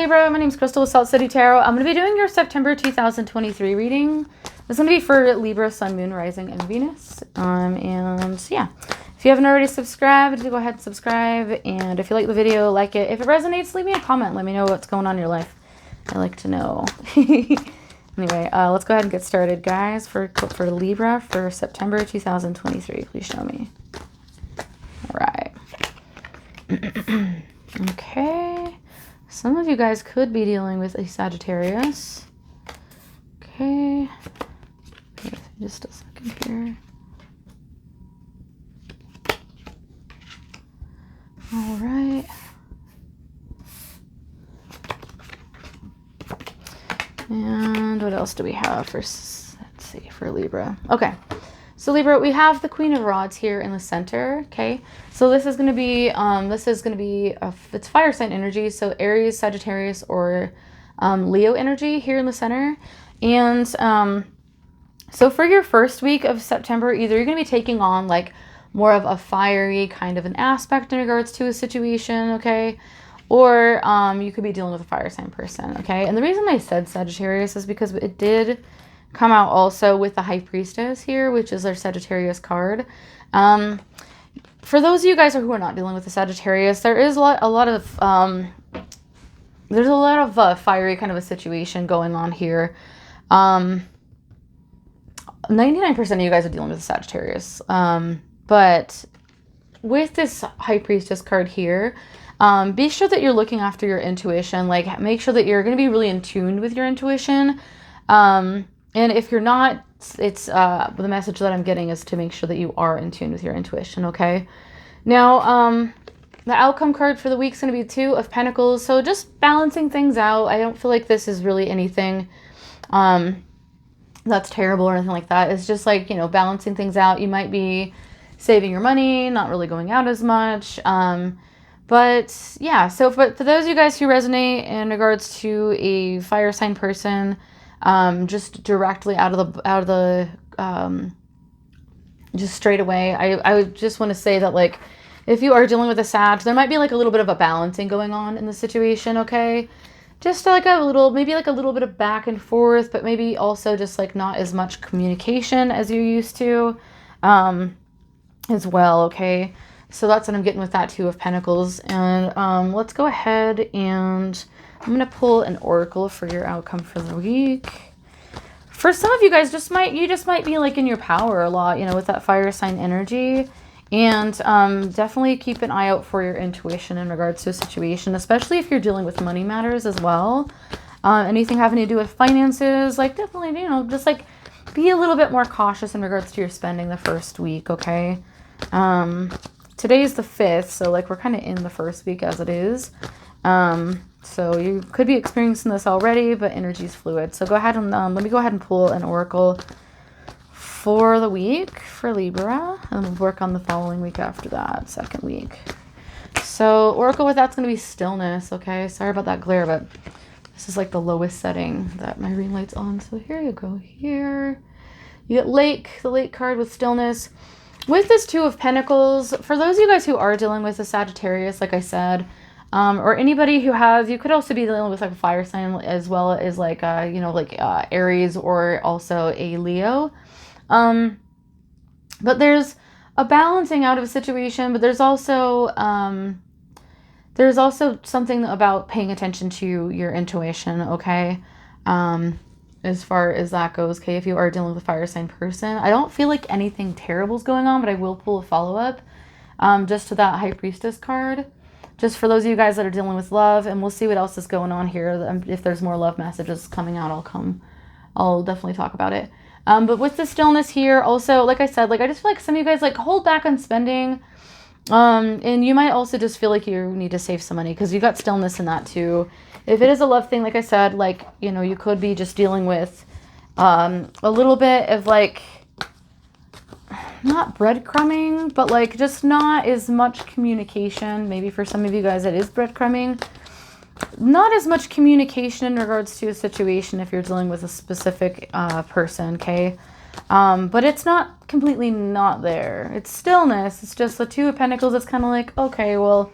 Libra. My name is Crystal with Salt City Tarot. I'm going to be doing your September 2023 reading. This is going to be for Libra, Sun, Moon, Rising, and Venus. And yeah, if you haven't already subscribed, go ahead and subscribe. And if you like the video, like it. If it resonates, leave me a comment. Let me know what's going on in your life. I like to know. Anyway, let's go ahead and get started, guys. For Libra for September 2023, please show me. All right. Okay. Some of you guys could be dealing with a Sagittarius. Okay. Just a second here. All right. And what else do we have for, let's see, for Libra? Okay. So Libra, we have the Queen of Rods here in the center, okay? So this is going to be, it's fire sign energy, so Aries, Sagittarius, or Leo energy here in the center. And so for your first week of September, either you're going to be taking on like more of a fiery kind of an aspect in regards to a situation, okay? Or you could be dealing with a fire sign person, okay? And the reason I said Sagittarius is because it did come out also with the High Priestess here, which is our Sagittarius card. For those of you guys who are not dealing with the Sagittarius, there is a lot of fiery kind of a situation going on here. 99% of you guys are dealing with the Sagittarius. But with this High Priestess card here, be sure that you're looking after your intuition. Like, make sure that you're going to be really in tune with your intuition. And if you're not, it's the message that I'm getting is to make sure that you are in tune with your intuition, okay? Now, the outcome card for the week is going to be Two of Pentacles. So just balancing things out. I don't feel like this is really anything that's terrible or anything like that. It's just like, you know, balancing things out. You might be saving your money, not really going out as much. But yeah, so for those of you guys who resonate in regards to a fire sign person, just directly out of the just straight away, I would just want to say that, like, if you are dealing with a Sag, there might be like a little bit of a balancing going on in the situation, okay? Just like maybe like a little bit of back and forth, but maybe also just like not as much communication as you're used to, as well, okay? So that's what I'm getting with that Two of Pentacles. And let's go ahead and I'm going to pull an oracle for your outcome for the week. For some of you guys, you just might be like in your power a lot, you know, with that fire sign energy. And definitely keep an eye out for your intuition in regards to a situation, especially if you're dealing with money matters as well. Anything having to do with finances, like definitely, you know, just like be a little bit more cautious in regards to your spending the first week, okay? Today's the 5th, so like we're kind of in the first week as it is. So you could be experiencing this already, but energy is fluid. So go ahead and let me go ahead and pull an oracle for the week for Libra, and we'll work on the following week after that, second week. So oracle with that's going to be stillness, okay? Sorry about that glare, but this is like the lowest setting that my ring light's on. So here you go. Here you get lake, the lake card with stillness. With this Two of Pentacles, for those of you guys who are dealing with a Sagittarius, like I said, or anybody who has, you could also be dealing with like a fire sign as well as like, you know, like Aries or also a Leo. But there's a balancing out of a situation, but there's also something about paying attention to your intuition, okay? As far as that goes, okay, if you are dealing with a fire sign person. I don't feel like anything terrible is going on, but I will pull a follow-up just to that High Priestess card. Just for those of you guys that are dealing with love, and we'll see what else is going on here. If there's more love messages coming out, I'll definitely talk about it. But with the stillness here, also, like I said, like I just feel like some of you guys like hold back on spending. And you might also just feel like you need to save some money because you got stillness in that too. If it is a love thing, like I said, like, you know, you could be just dealing with a little bit of like, not breadcrumbing, but like just not as much communication. Maybe for some of you guys it is breadcrumbing. Not as much communication in regards to a situation if you're dealing with a specific person, okay? But it's not completely not there. It's stillness. It's just the Two of Pentacles. It's kind of like, okay, well,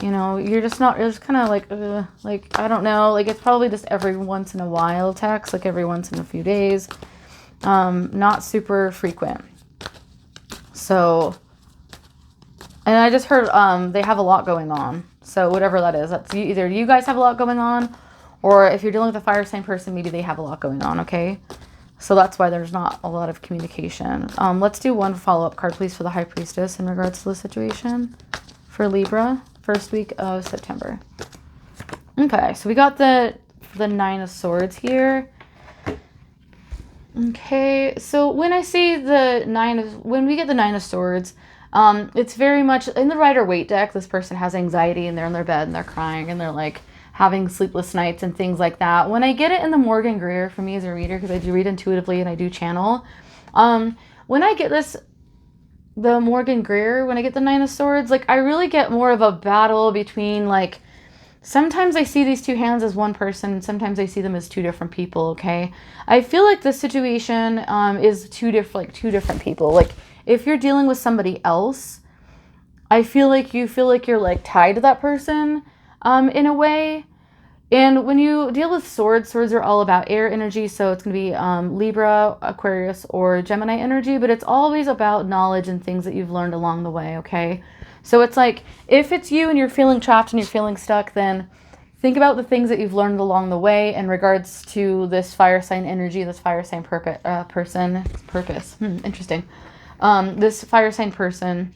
You know, you're just not, you're just kind of like, I don't know, like it's probably just every once in a while text, like every once in a few days, not super frequent. So, and I just heard, they have a lot going on. So whatever that is, that's either you guys have a lot going on, or if you're dealing with a fire sign person, maybe they have a lot going on. Okay. So that's why there's not a lot of communication. Let's do one follow-up card, please, for the High Priestess in regards to the situation for Libra. First week of September. Okay, so we got the Nine of Swords here. Okay, so when I see when we get the Nine of Swords, it's very much in the Rider-Waite deck. This person has anxiety and they're in their bed and they're crying and they're like having sleepless nights and things like that. When I get it in the Morgan Greer, for me as a reader, because I do read intuitively and I do channel, when I get the Morgan Greer, when I get the Nine of Swords, like I really get more of a battle between, like, sometimes I see these two hands as one person, sometimes I see them as two different people, okay? I feel like the situation is two different people. Like, if you're dealing with somebody else, I feel like you're like tied to that person in a way. And when you deal with swords are all about air energy, so it's going to be Libra, Aquarius, or Gemini energy, but it's always about knowledge and things that you've learned along the way, okay? So it's like, if it's you and you're feeling trapped and you're feeling stuck, then think about the things that you've learned along the way in regards to this fire sign energy, this fire sign purpose. Interesting. This fire sign person,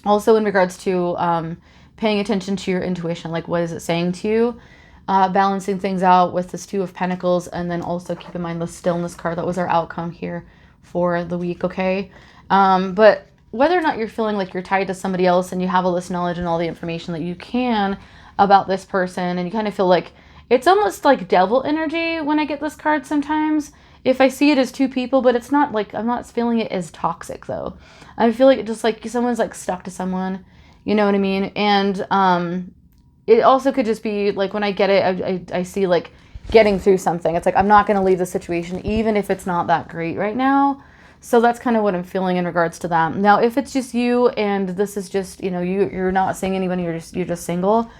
also in regards to paying attention to your intuition, like what is it saying to you? Balancing things out with this Two of Pentacles, and then also keep in mind the Stillness card. That was our outcome here for the week, okay? But whether or not you're feeling like you're tied to somebody else and you have all this knowledge and all the information that you can about this person, and you kind of feel like it's almost like devil energy when I get this card sometimes. If I see it as two people, but it's not like, I'm not feeling it as toxic though. I feel like it just like someone's like stuck to someone, you know what I mean? And it also could just be like when I get it, I see like getting through something. It's like I'm not going to leave the situation even if it's not that great right now. So that's kind of what I'm feeling in regards to that. Now, if it's just you and this is just, you know, you're not seeing anybody, you're just single,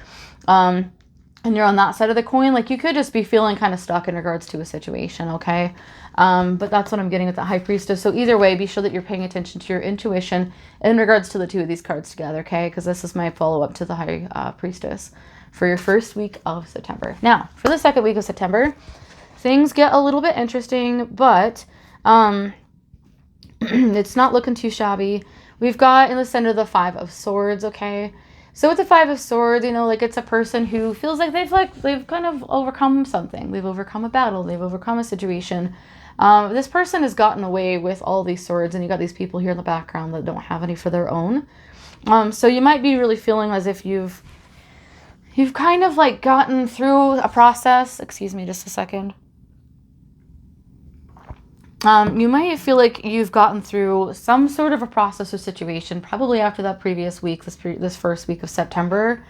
and you're on that side of the coin, like you could just be feeling kind of stuck in regards to a situation, okay? But that's what I'm getting with the High Priestess. So either way, be sure that you're paying attention to your intuition in regards to the two of these cards together, okay? Because this is my follow-up to the High Priestess for your first week of September. Now, for the second week of September, things get a little bit interesting, but it's not looking too shabby. We've got in the center the Five of Swords, okay? So with the Five of Swords, you know, like it's a person who feels like they've kind of overcome something. They've overcome a battle. They've overcome a situation. This person has gotten away with all these swords, and you got these people here in the background that don't have any for their own. So you might be really feeling as if you've kind of like gotten through a process. Excuse me just a second. You might feel like you've gotten through some sort of a process or situation, probably after that previous week, this first week of September.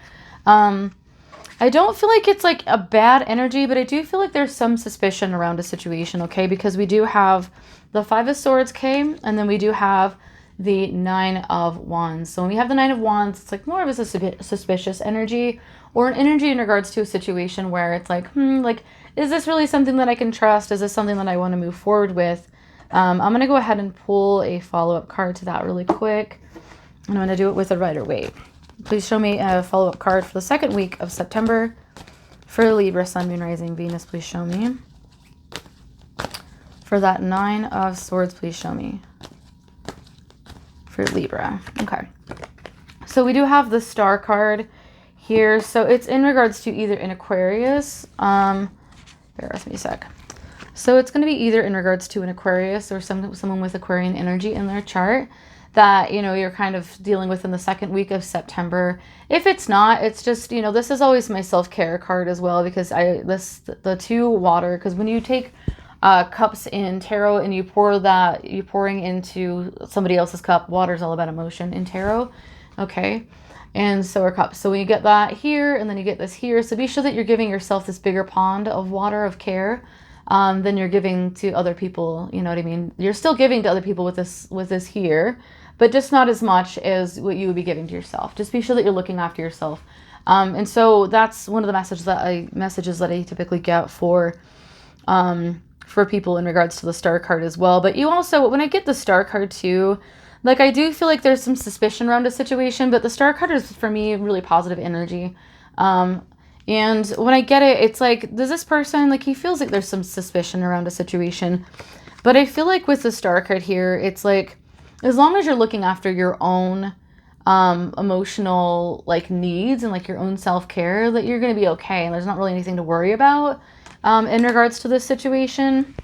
I don't feel like it's like a bad energy, but I do feel like there's some suspicion around a situation, okay? Because we do have the Five of Swords, okay? And then we do have the Nine of Wands. So when we have the Nine of Wands, it's like more of a suspicious energy, or an energy in regards to a situation where it's like, like, is this really something that I can trust? Is this something that I want to move forward with? I'm going to go ahead and pull a follow-up card to that really quick. And I'm going to do it with a Rider-Waite. Please show me a follow-up card for the second week of September for Libra, Sun, Moon, Rising, Venus. Please show me. For that Nine of Swords, please show me. For Libra. Okay. So we do have the Star card here. So it's in regards to either an Aquarius. Bear with me a sec. So it's going to be either in regards to an Aquarius or someone with Aquarian energy in their chart that, you know, you're kind of dealing with in the second week of September. If it's not, it's just, you know, this is always my self-care card as well, because the two water, because when you take cups in tarot and you're pouring into somebody else's cup, water's all about emotion in tarot, okay? And so are cups. So when you get that here and then you get this here, so be sure that you're giving yourself this bigger pond of water of care than you're giving to other people. You know what I mean? You're still giving to other people with this here, but just not as much as what you would be giving to yourself. Just be sure that you're looking after yourself And so that's one of the messages that I typically get for people in regards to the Star card as well. But you also, when I get the Star card too, like I do feel like there's some suspicion around a situation, but the Star card is for me really positive energy. And when I get it, it's like, does this person, like he feels like there's some suspicion around a situation. But I feel like with the Star card here, it's like, as long as you're looking after your own emotional like needs and like your own self-care, that you're going to be okay. And there's not really anything to worry about in regards to this situation.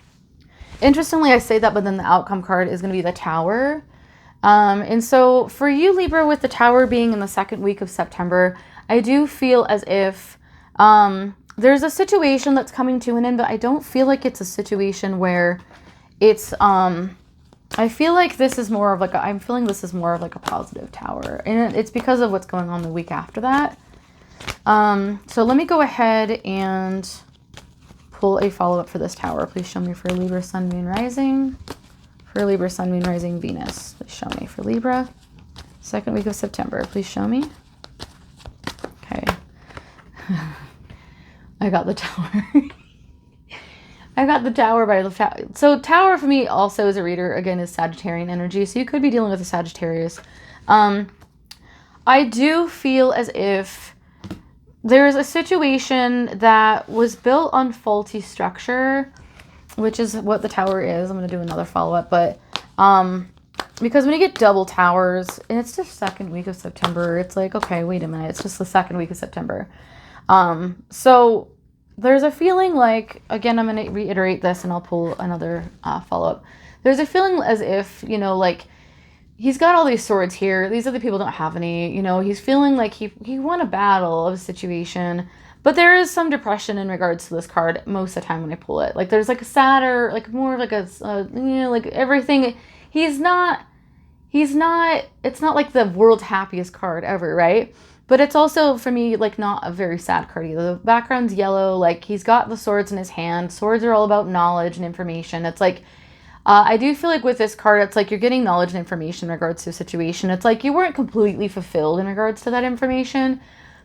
Interestingly, I say that, but then the outcome card is going to be the Tower. And so for you, Libra, with the Tower being in the second week of September, I do feel as if there's a situation that's coming to an end, but I don't feel like it's a situation where it's, I feel like this is more of like, I'm feeling this is more of like a positive Tower. And it's because of what's going on the week after that. So let me go ahead and pull a follow-up for this Tower. Please show me for Libra, Sun, Moon, Rising. For Libra, Sun, Moon, Rising, Venus. Please show me for Libra. Second week of September. Please show me. Okay. I got the Tower. I got the Tower by the Tower. So Tower for me also as a reader, again, is Sagittarian energy. So you could be dealing with a Sagittarius. I do feel as if there's a situation that was built on faulty structure, which is what the Tower is. I'm going to do another follow-up, but because when you get double Towers, and it's just second week of September, it's like, okay, wait a minute, it's just the second week of September. So there's a feeling like, again, I'm going to reiterate this and I'll pull another follow-up. There's a feeling as if, you know, like, he's got all these swords here. These other people don't have any. You know, he's feeling like he won a battle of a situation. But there is some depression in regards to this card most of the time when I pull it. Like, there's like a sadder, like more like a, you know, like everything. It's not like the world's happiest card ever, right? But it's also, for me, like not a very sad card either. The background's yellow. Like, he's got the swords in his hand. Swords are all about knowledge and information. It's like, I do feel like with this card, it's like you're getting knowledge and information in regards to a situation. It's like you weren't completely fulfilled in regards to that information,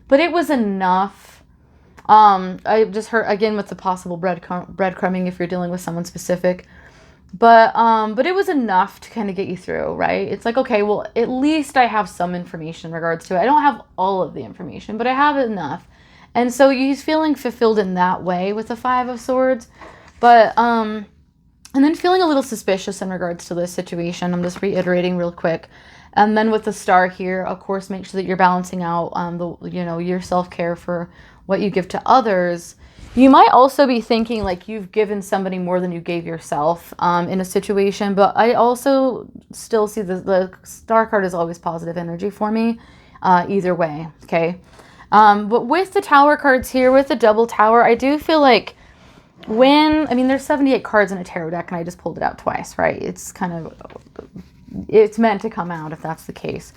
but it was enough. I just heard, again, with the possible breadcrumbing if you're dealing with someone specific. But it was enough to kind of get you through, right? It's like, okay, well, at least I have some information in regards to it. I don't have all of the information, but I have enough. And so he's feeling fulfilled in that way with the Five of Swords. But, and then feeling a little suspicious in regards to this situation. I'm just reiterating real quick. And then with the Star here, of course, make sure that you're balancing out your self-care for what you give to others. You might also be thinking like you've given somebody more than you gave yourself in a situation. But I also still see the Star card is always positive energy for me either way, okay? But with the Tower cards here, with the double Tower, I do feel like there's 78 cards in a tarot deck, and I just pulled it out twice, right? It's meant to come out if that's the case.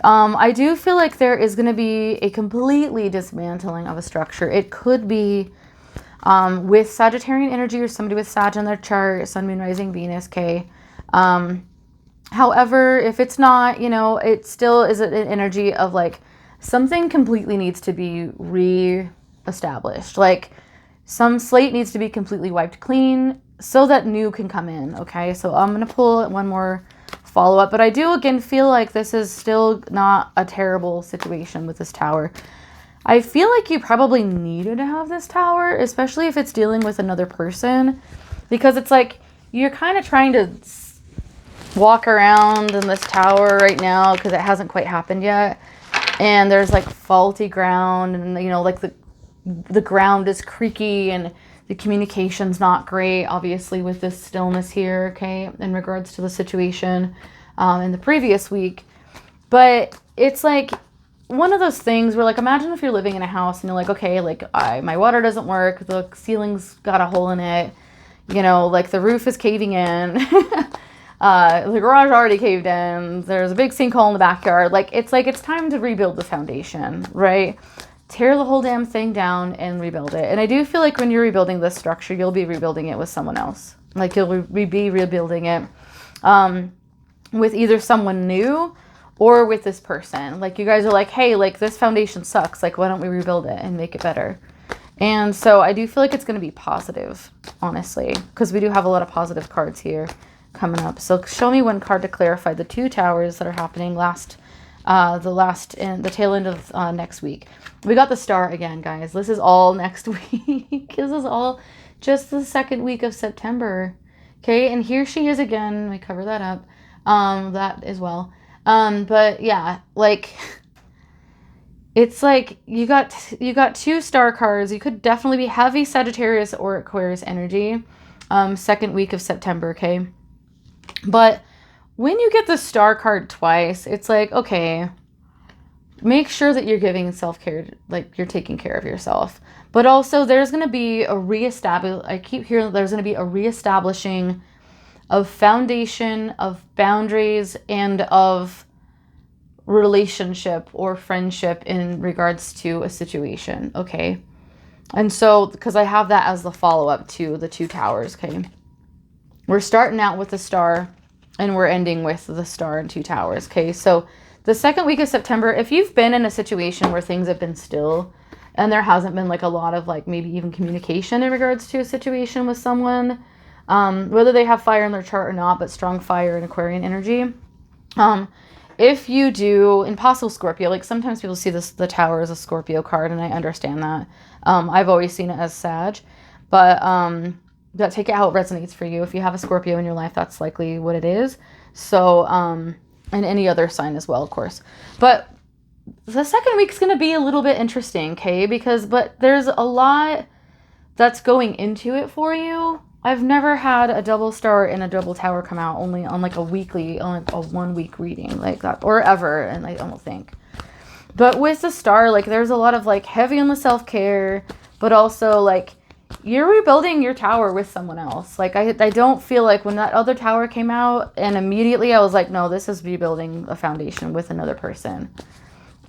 I do feel like there is going to be a completely dismantling of a structure. It could be with Sagittarian energy or somebody with Sag in their chart, Sun, Moon, Rising, Venus, okay? However, if it's not, it still is an energy of like something completely needs to be re-established. Like, some slate needs to be completely wiped clean so that new can come in, okay? So I'm going to pull one more follow-up. But I do, again, feel like this is still not a terrible situation with this Tower. I feel like you probably needed to have this Tower, especially if it's dealing with another person. Because it's like you're kind of trying to walk around in this Tower right now because it hasn't quite happened yet. And there's like faulty ground and, like the ground is creaky and the communication's not great, obviously, with this stillness here, okay, in regards to the situation in the previous week. But it's like one of those things where, like, imagine if you're living in a house and you're like, okay, like, my water doesn't work, the ceiling's got a hole in it, like the roof is caving in, the garage already caved in, there's a big sinkhole in the backyard. Like it's time to rebuild the foundation, right? Tear the whole damn thing down and rebuild it. And I do feel like when you're rebuilding this structure, you'll be rebuilding it with someone else. Like you'll be rebuilding it with either someone new or with this person. Like you guys are like, hey, like this foundation sucks. Like, why don't we rebuild it and make it better? And so I do feel like it's going to be positive, honestly, because we do have a lot of positive cards here coming up. So show me one card to clarify the 2 towers that are happening the tail end of next week. We got the Star again, guys. This is all next week. This is all just the 2nd week of September. Okay, and here she is again. Let me cover that up. That as well. But yeah, like it's like you got 2 star cards. You could definitely be heavy Sagittarius or Aquarius energy. 2nd week of September, okay? But when you get the Star card twice, it's like, okay, make sure that you're giving self-care, like you're taking care of yourself. But also there's going to be I keep hearing that there's going to be a reestablishing of foundation, of boundaries, and of relationship or friendship in regards to a situation, okay? And so, because I have that as the follow-up to the 2 towers, okay? We're starting out with the Star, and we're ending with the Star and 2 towers, okay? So the 2nd week of September, if you've been in a situation where things have been still, and there hasn't been like a lot of like maybe even communication in regards to a situation with someone, whether they have fire in their chart or not, but strong fire and Aquarian energy, if you do, impossible Scorpio, like sometimes people see the Tower as a Scorpio card, and I understand that. I've always seen it as Sag, but take it how it resonates for you. If you have a Scorpio in your life, that's likely what it is. So, and any other sign as well, of course. But the 2nd week's going to be a little bit interesting, okay? But there's a lot that's going into it for you. I've never had a double Star and a double Tower come out only on like a 1 week reading like that, or ever, and I don't think. But with the Star, like there's a lot of like heavy on the self-care, but also like you're rebuilding your tower with someone else. Like I don't feel like when that other tower came out and immediately I was like, no, this is rebuilding a foundation with another person.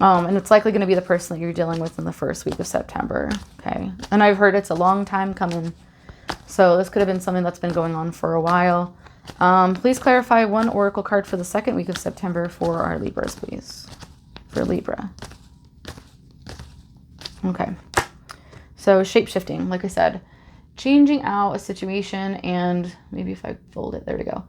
And it's likely going to be the person that you're dealing with in the 1st week of September. Okay. And I've heard it's a long time coming. So this could have been something that's been going on for a while. Please clarify one oracle card for the 2nd week of September for our Libras, please. For Libra. Okay. So shape-shifting, like I said, changing out a situation, and maybe if I fold it, there we go.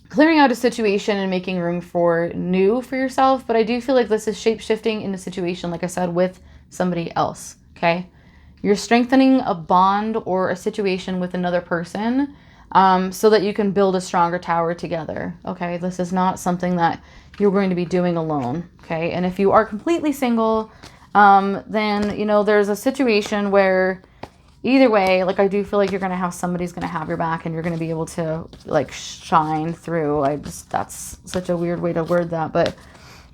Clearing out a situation and making room for new for yourself. But I do feel like this is shape-shifting in a situation, like I said, with somebody else, okay? You're strengthening a bond or a situation with another person so that you can build a stronger tower together, okay? This is not something that you're going to be doing alone, okay? And if you are completely single, then, you know, there's a situation where either way, like I do feel like you're going to have somebody's going to have your back and you're going to be able to like shine through. That's such a weird way to word that, but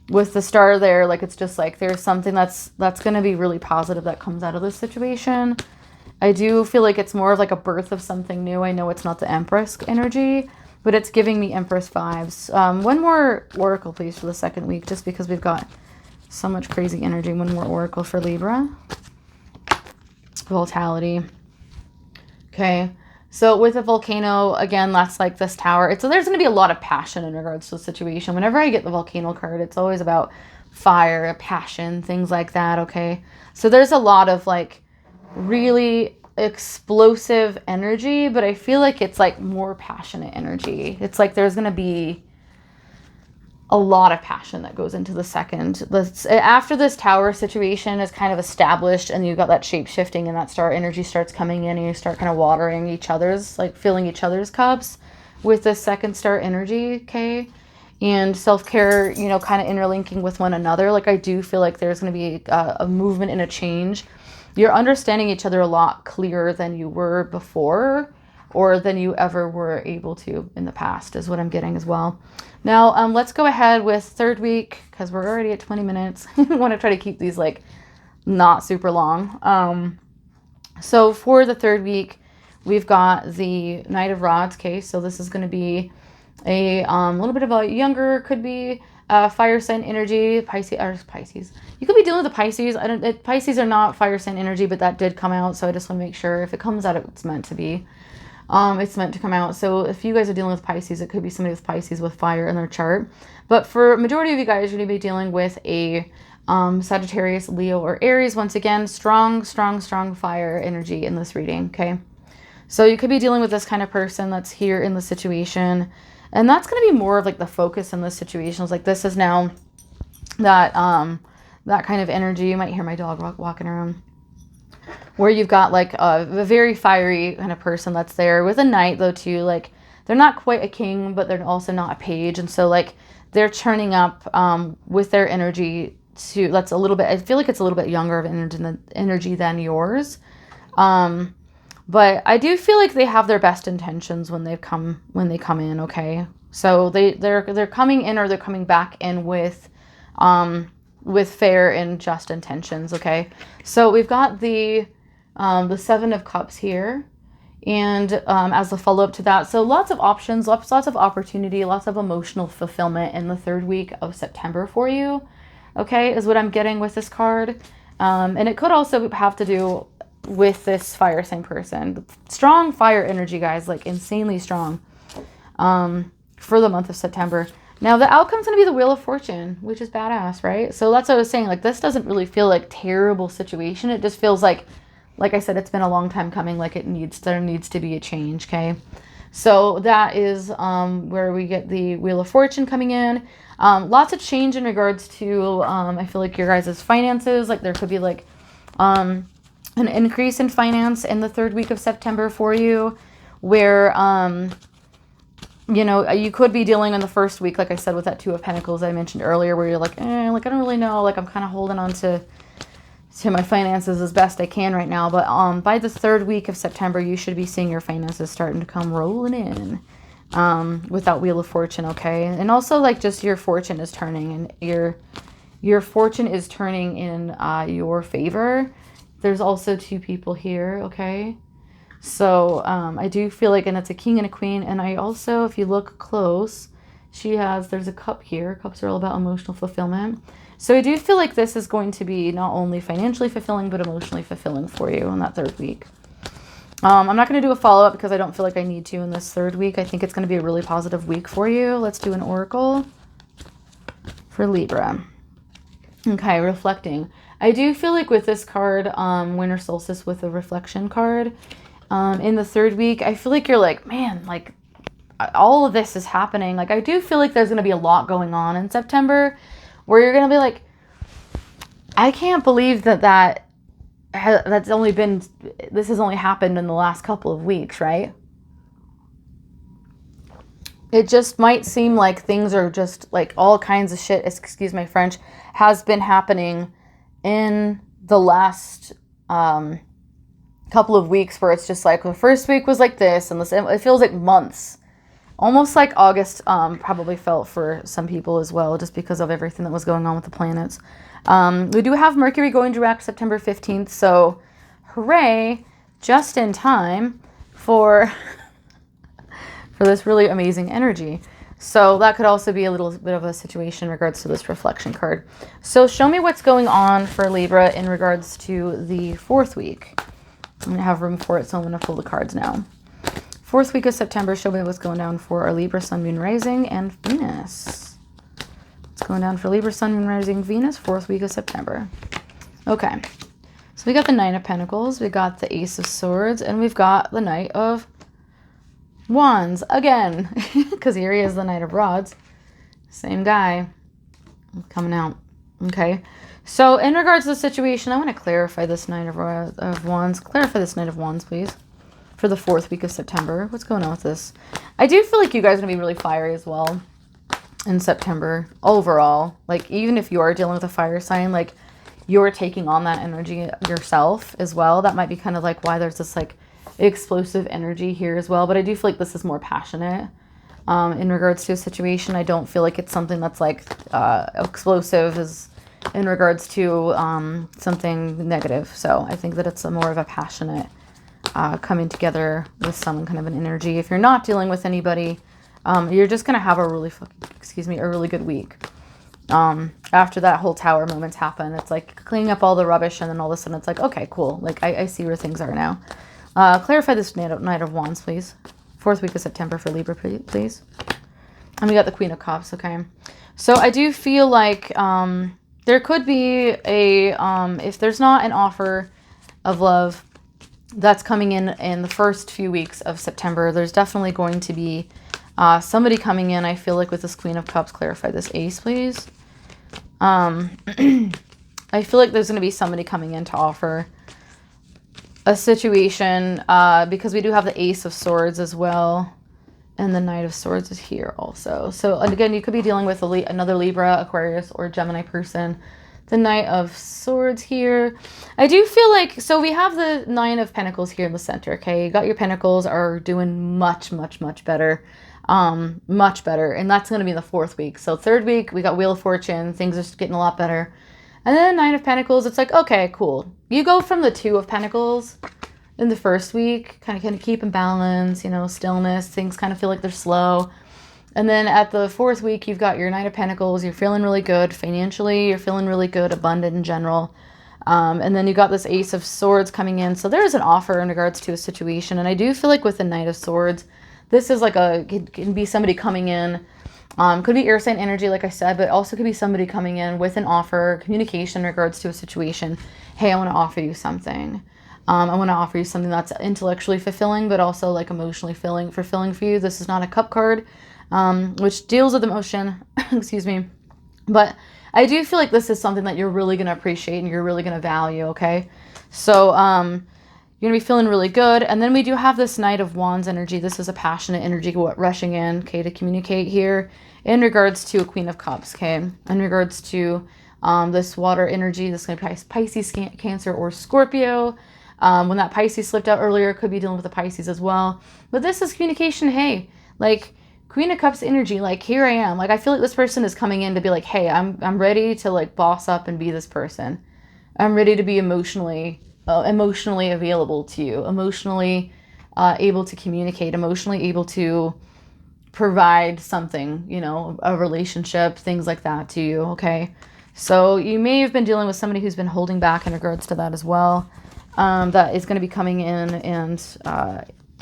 with the Star there, like it's just like there's something that's going to be really positive that comes out of this situation. I do feel like it's more of like a birth of something new. I know it's not the Empress energy, but it's giving me Empress vibes. One more oracle, please, for the 2nd week, just because we've got so much crazy energy. One more oracle for Libra. Vitality. Okay. So with a volcano, again, that's like this tower. So there's going to be a lot of passion in regards to the situation. Whenever I get the volcano card, it's always about fire, passion, things like that, okay? So there's a lot of like really explosive energy, but I feel like it's like more passionate energy. It's like there's going to be a lot of passion that goes into the second. After this tower situation is kind of established and you've got that shape shifting and that Star energy starts coming in and you start kind of watering each other's, like filling each other's cups with this 2nd Star energy, okay? And self-care, you know, kind of interlinking with one another. Like I do feel like there's going to be a movement and a change. You're understanding each other a lot clearer than you were before, or than you ever were able to in the past, is what I'm getting as well. Now, let's go ahead with 3rd week, because we're already at 20 minutes. I want to try to keep these, like, not super long. So for the 3rd week, we've got the Knight of Rods, okay? So this is going to be a little bit of a younger, could be fire sign energy, Pisces. You could be dealing with the Pisces. Pisces are not fire sign energy, but that did come out, so I just want to make sure if it comes out, it's meant to be. It's meant to come out. So if you guys are dealing with Pisces, it could be somebody with Pisces with fire in their chart. But for majority of you guys, you're going to be dealing with a Sagittarius, Leo, or Aries. Once again, strong, strong, strong fire energy in this reading, okay? So you could be dealing with this kind of person that's here in the situation. And that's going to be more of like the focus in this situation. It's like this is now that that kind of energy. You might hear my dog walking around. Where you've got like a very fiery kind of person that's there with a knight though too. Like they're not quite a king, but they're also not a page. And so like they're churning up with their energy to, that's a little bit, I feel like it's a little bit younger of energy than yours. But I do feel like they have their best intentions when they come in, okay? So they're coming in, or they're coming back in with fair and just intentions, okay? So we've got the Seven of Cups here, and as a follow-up to that, so lots of options, lots of opportunity, lots of emotional fulfillment in the third week of September for you, okay, is what I'm getting with this card. And it could also have to do with this fire sign person. Strong fire energy, guys, like insanely strong for the month of September. Now, the outcome's going to be the Wheel of Fortune, which is badass, right? So that's what I was saying. Like, this doesn't really feel like terrible situation. It just feels like I said, it's been a long time coming. Like, there needs to be a change, okay? So that is where we get the Wheel of Fortune coming in. Lots of change in regards to, I feel like your guys' finances. Like, there could be, like, an increase in finance in the third week of September for you, where, you know, you could be dealing in the first week, like I said, with that Two of Pentacles I mentioned earlier, where you're like, like, I don't really know, like, I'm kind of holding on to my finances as best I can right now. But by the third week of September, you should be seeing your finances starting to come rolling in with that Wheel of Fortune, okay? And also, like, just your fortune is turning, and your fortune is turning in your favor. There's also two people here, okay? So I do feel like, and it's a king and a queen, and I also, if you look close, there's a cup here. Cups are all about emotional fulfillment. So I do feel like this is going to be not only financially fulfilling, but emotionally fulfilling for you in that third week. I'm not going to do a follow-up because I don't feel like I need to in this third week. I think it's going to be a really positive week for you. Let's do an oracle for Libra. Okay, reflecting. I do feel like with this card, Winter Solstice with a reflection card, in the third week, I feel like you're like, man, like, all of this is happening. Like, I do feel like there's going to be a lot going on in September where you're going to be like, I can't believe this has only happened in the last couple of weeks, right? It just might seem like things are just like all kinds of shit, excuse my French, has been happening in the last couple of weeks, where it's just like the first week was like this, and it feels like months. Almost like August probably felt for some people as well, just because of everything that was going on with the planets. We do have Mercury going direct September 15th, so hooray, just in time for this really amazing energy. So that could also be a little bit of a situation in regards to this reflection card. So show me what's going on for Libra in regards to the fourth week. I'm going to have room for it, so I'm going to pull the cards now. Fourth week of September, show me what's going down for our Libra, Sun, Moon, Rising, and Venus. What's going down for Libra, Sun, Moon, Rising, Venus, fourth week of September. Okay, so we got the Nine of Pentacles, we got the Ace of Swords, and we've got the Knight of Wands again, because here he is, the Knight of Rods. Same guy coming out. Okay, so in regards to the situation, I want to clarify this Knight of Wands. Clarify this Knight of Wands, please, for the fourth week of September. What's going on with this? I do feel like you guys are going to be really fiery as well in September overall. Like, even if you are dealing with a fire sign, like, you're taking on that energy yourself as well. That might be kind of like why there's this like explosive energy here as well. But I do feel like this is more passionate in regards to a situation. I don't feel like it's something that's like explosive as in regards to something negative. So I think that it's more of a passionate coming together with someone, kind of an energy. If you're not dealing with anybody, you're just gonna have a really good week. After that whole tower moments happen, it's like cleaning up all the rubbish, and then all of a sudden it's like, okay, cool, like I see where things are now. Clarify this Knight of Wands, please. 4th week of September for Libra, please. And we got the Queen of Cups, okay? So I do feel like there could be a, if there's not an offer of love that's coming in the first few weeks of September, there's definitely going to be somebody coming in, I feel like, with this Queen of Cups. Clarify this Ace, please. I feel like there's going to be somebody coming in to offer a situation because we do have the Ace of Swords as well. And the Knight of Swords is here also. So again, you could be dealing with another Libra, Aquarius, or Gemini person. The Knight of Swords here. I do feel like, so we have the Nine of Pentacles here in the center, okay? You got your Pentacles are doing much, much, much better. Much better. And that's going to be in the 4th week. So 3rd week, we got Wheel of Fortune. Things are getting a lot better. And then Nine of Pentacles, it's like, okay, cool. You go from the 2 of Pentacles in the 1st week, kind of keep in balance, you know, stillness, things kind of feel like they're slow. And then at the 4th week, you've got your Knight of Pentacles, you're feeling really good financially, you're feeling really good, abundant in general. And then you got this Ace of Swords coming in. So there's an offer in regards to a situation. And I do feel like with the Knight of Swords, this is like it can be somebody coming in, could be air sign energy, like I said, but also could be somebody coming in with an offer, communication in regards to a situation. Hey, I want to offer you something. I want to offer you something that's intellectually fulfilling, but also like emotionally fulfilling for you. This is not a cup card, which deals with emotion, excuse me. But I do feel like this is something that you're really going to appreciate and you're really going to value, okay? So you're going to be feeling really good. And then we do have this Knight of Wands energy. This is a passionate energy rushing in, okay, to communicate here in regards to a Queen of Cups, okay? In regards to this water energy, this is going to be Pisces, Cancer, or Scorpio. When that Pisces slipped out earlier, could be dealing with the Pisces as well. But this is communication. Hey, like Queen of Cups energy, like here I am. Like I feel like this person is coming in to be like, hey, I'm ready to like boss up and be this person. I'm ready to be emotionally available to you, emotionally able to communicate, emotionally able to provide something, you know, a relationship, things like that to you, okay? So you may have been dealing with somebody who's been holding back in regards to that as well. That is going to be coming in and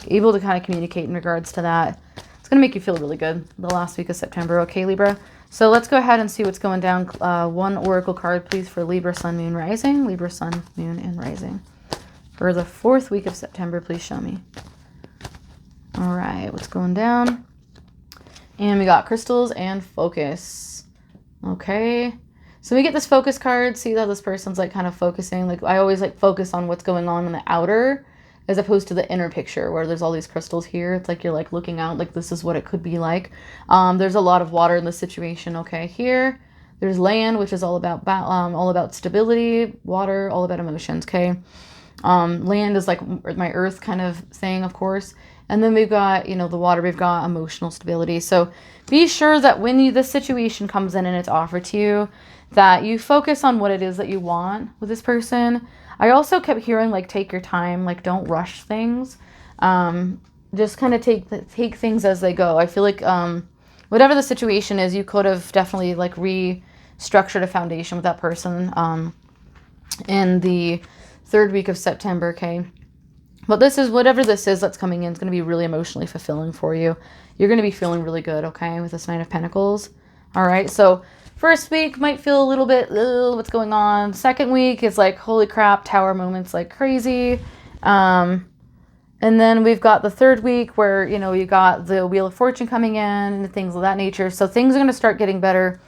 able to kind of communicate in regards to that. It's going to make you feel really good the last week of September. Okay, Libra? So let's go ahead and see what's going down. One oracle card, please, for Libra, Sun, Moon, Rising. Libra, Sun, Moon, and Rising. For the 4th week of September, please show me. All right, what's going down? And we got crystals and focus. Okay. So we get this focus card. See how this person's like kind of focusing. Like I always like focus on what's going on in the outer as opposed to the inner picture where there's all these crystals here. It's like you're like looking out like this is what it could be like. There's a lot of water in this situation. Okay, here there's land, which is all about stability. Water, all about emotions. Okay, land is like my earth kind of thing, of course. And then we've got, you know, the water, we've got emotional stability. So be sure that when this situation comes in and it's offered to you, that you focus on what it is that you want with this person. I also kept hearing, like, take your time, like, don't rush things. Just kind of take things as they go. I feel like whatever the situation is, you could have definitely, like, restructured a foundation with that person in the 3rd week of September, okay? But this is, whatever this is that's coming in, it's going to be really emotionally fulfilling for you. You're going to be feeling really good, okay, with this Knight of Pentacles. All right, so 1st week might feel a little bit, what's going on? 2nd week is like, holy crap, tower moments like crazy. And then we've got the 3rd week where, you know, you got the Wheel of Fortune coming in and things of that nature. So things are going to start getting better.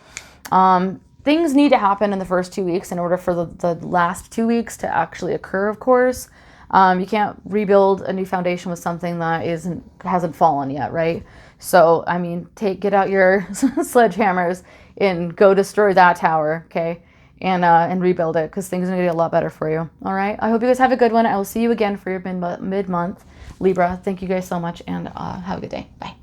Things need to happen in the first 2 weeks in order for the last 2 weeks to actually occur, of course. You can't rebuild a new foundation with something that hasn't fallen yet, right? So, I mean, get out your sledgehammers and go destroy that tower, okay? And rebuild it, because things are going to get a lot better for you, all right? I hope you guys have a good one. I will see you again for your mid-month Libra. Thank you guys so much, and have a good day. Bye.